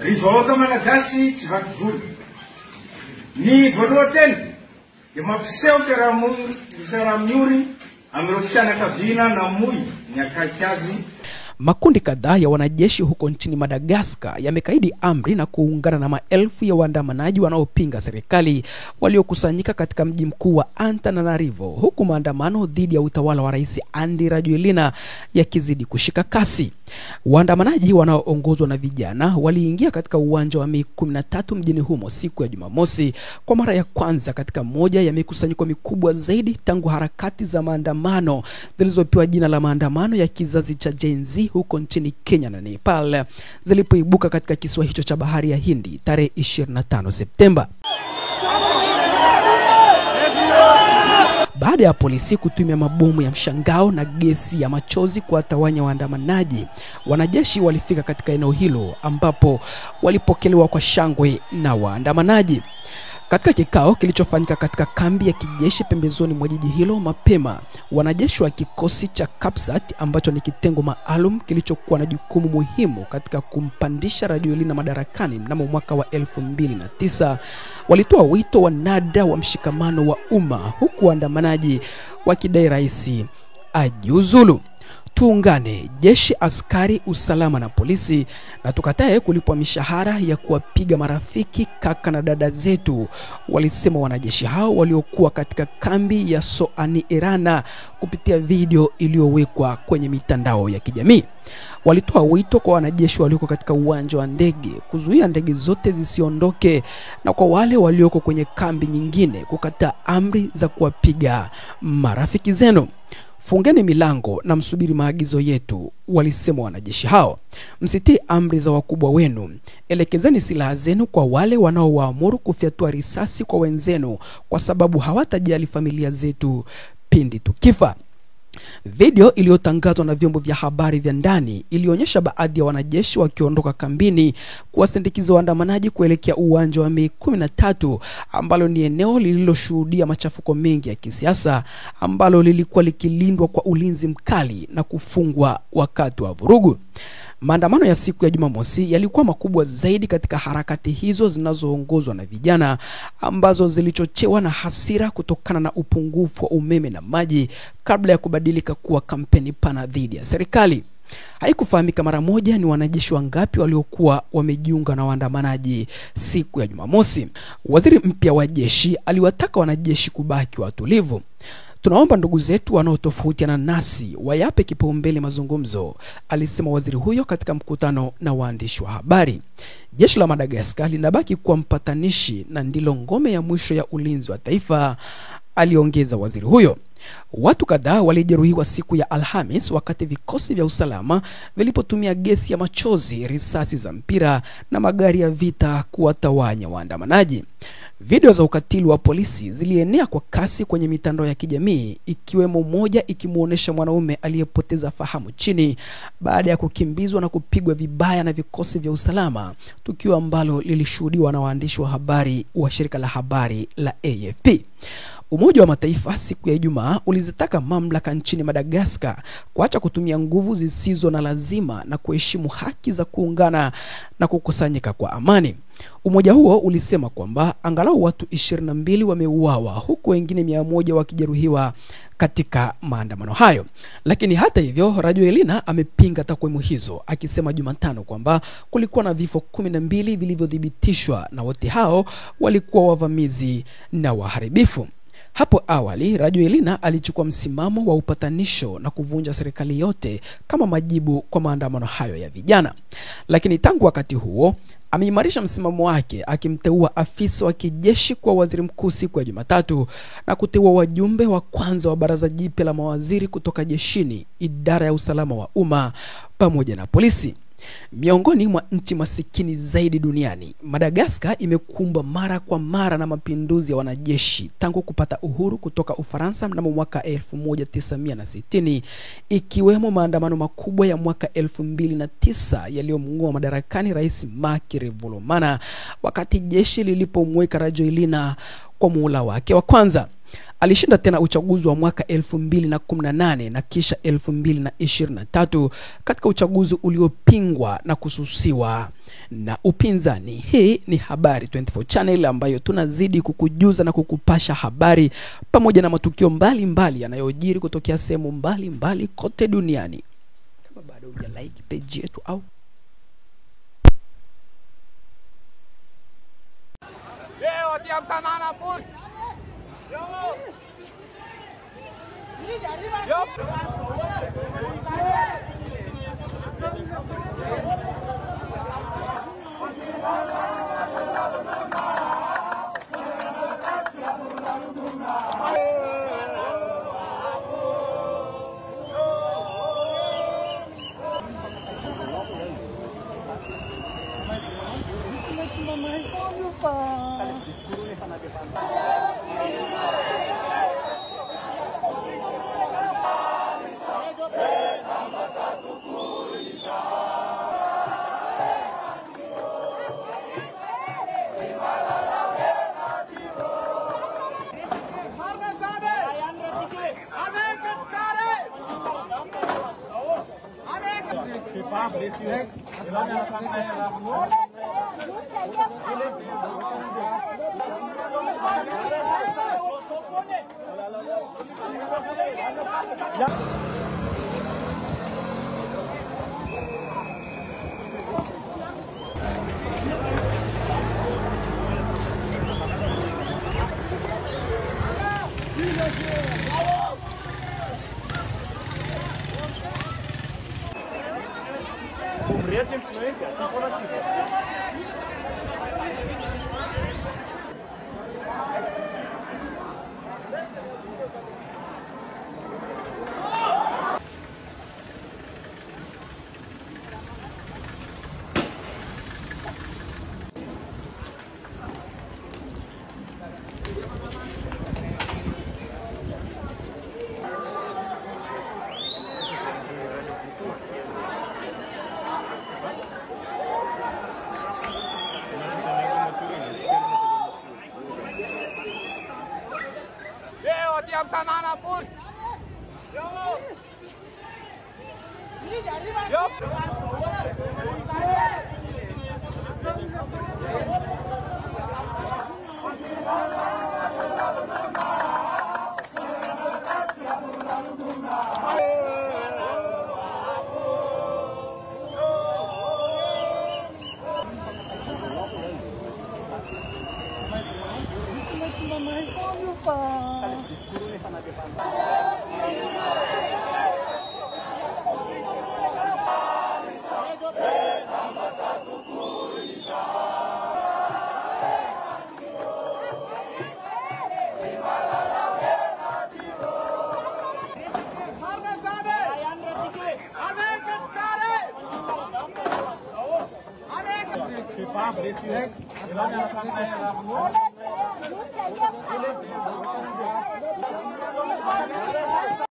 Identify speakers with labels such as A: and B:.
A: Rivaoka malagasy tsy vaky volo. Ny voalohany dia mampiseho fiaraha-miorina amin'ireo fianakaviana na moy ny akaiky azy.
B: Makundi kadhaa ya wanajeshi huko nchini Madagascar yamekaidi amri na kuungana na maelfu ya waandamanaji wanaopinga serikali waliokusanyika katika mji mkuu wa Antananarivo, huku maandamano dhidi ya utawala wa Rais Andry Rajoelina yakizidi kushika kasi. Waandamanaji wanaoongozwa na vijana waliingia katika uwanja wa Mei 13 mjini humo siku ya Jumamosi kwa mara ya kwanza katika moja ya mikusanyiko mikubwa zaidi tangu harakati za maandamano zilizopewa jina la maandamano ya kizazi cha Gen Z huko nchini Kenya na Nepal zilipoibuka katika kisiwa hicho cha bahari ya Hindi tarehe 25 Septemba. Baada ya polisi kutumia mabomu ya mshangao na gesi ya machozi kuwatawanya waandamanaji, wanajeshi walifika katika eneo hilo ambapo walipokelewa kwa shangwe na waandamanaji. Katika kikao kilichofanyika katika kambi ya kijeshi pembezoni mwa jiji hilo mapema, wanajeshi wa kikosi cha Kapsat ambacho ni kitengo maalum kilichokuwa na jukumu muhimu katika kumpandisha Rajoelina madarakani mnamo mwaka wa 2009 walitoa wito wa nada wa mshikamano wa umma, huku waandamanaji wakidai rais ajiuzulu. Tuungane, jeshi, askari, usalama na polisi, na tukatae kulipwa mishahara ya kuwapiga marafiki, kaka na dada zetu, walisema wanajeshi hao waliokuwa katika kambi ya Soani Irana kupitia video iliyowekwa kwenye mitandao ya kijamii. Walitoa wito kwa wanajeshi walioko katika uwanja wa ndege kuzuia ndege zote zisiondoke, na kwa wale walioko kwenye kambi nyingine kukataa amri za kuwapiga marafiki zenu. Fungeni milango na msubiri maagizo yetu, walisema wanajeshi hao. Msitii amri za wakubwa wenu. Elekezeni silaha zenu kwa wale wanaowaamuru kufyatua risasi kwa wenzenu, kwa sababu hawatajali familia zetu pindi tukifa. Video iliyotangazwa na vyombo vya habari vya ndani ilionyesha baadhi ya wanajeshi wakiondoka kambini kuwasindikiza waandamanaji kuelekea uwanja wa Mei 13 ambalo ni eneo lililoshuhudia machafuko mengi ya kisiasa ambalo lilikuwa likilindwa kwa ulinzi mkali na kufungwa wakati wa vurugu. Maandamano ya siku ya Jumamosi yalikuwa makubwa zaidi katika harakati hizo zinazoongozwa na vijana, ambazo zilichochewa na hasira kutokana na upungufu wa umeme na maji kabla ya kubadilika kuwa kampeni pana dhidi ya serikali. Haikufahamika mara moja ni wanajeshi wangapi waliokuwa wamejiunga na waandamanaji siku ya Jumamosi. Waziri mpya wa jeshi aliwataka wanajeshi kubaki watulivu. Tunaomba ndugu zetu wanaotofautiana nasi wayape kipaumbele mazungumzo, alisema waziri huyo katika mkutano na waandishi wa habari. Jeshi la Madagascar linabaki kuwa mpatanishi na ndilo ngome ya mwisho ya ulinzi wa taifa, aliongeza waziri huyo. Watu kadhaa walijeruhiwa siku ya Alhamis wakati vikosi vya usalama vilipotumia gesi ya machozi, risasi za mpira na magari ya vita kuwatawanya waandamanaji. Video za ukatili wa polisi zilienea kwa kasi kwenye mitandao ya kijamii, ikiwemo moja ikimuonesha mwanaume aliyepoteza fahamu chini baada ya kukimbizwa na kupigwa vibaya na vikosi vya usalama, tukio ambalo lilishuhudiwa na waandishi wa habari wa shirika la habari la AFP. Umoja wa Mataifa siku ya Ijumaa ulizitaka mamlaka nchini Madagascar kuacha kutumia nguvu zisizo na lazima na kuheshimu haki za kuungana na kukusanyika kwa amani. Umoja huo ulisema kwamba angalau watu 22 wameuawa huku wengine 100 wakijeruhiwa katika maandamano hayo. Lakini hata hivyo, Rajoelina amepinga takwimu hizo, akisema Jumatano kwamba kulikuwa na vifo 12 vilivyodhibitishwa na wote hao walikuwa wavamizi na waharibifu. Hapo awali, Rajoelina alichukua msimamo wa upatanisho na kuvunja serikali yote kama majibu kwa maandamano hayo ya vijana. Lakini tangu wakati huo, ameimarisha msimamo wake, akimteua afisa wa kijeshi kwa waziri mkuu siku ya Jumatatu na kuteua wajumbe wa kwanza wa baraza jipya la mawaziri kutoka jeshini, idara ya usalama wa umma pamoja na polisi. Miongoni mwa nchi masikini zaidi duniani, Madagascar imekumbwa mara kwa mara na mapinduzi ya wanajeshi tangu kupata uhuru kutoka Ufaransa mnamo mwaka 1960, ikiwemo maandamano makubwa ya mwaka 2009 yaliyomng'oa madarakani Rais Marc Ravalomanana wakati jeshi lilipomweka Rajoelina kwa muhula wake wa kwanza. Alishinda tena uchaguzi wa mwaka 2018 na kisha 2023 katika uchaguzi uliopingwa na kususiwa na upinzani. Hii ni Habari 24 Channel ambayo tunazidi kukujuza na kukupasha habari pamoja na matukio mbalimbali yanayojiri kutokea sehemu mbalimbali kote duniani. Kama bado hujalike page yetu au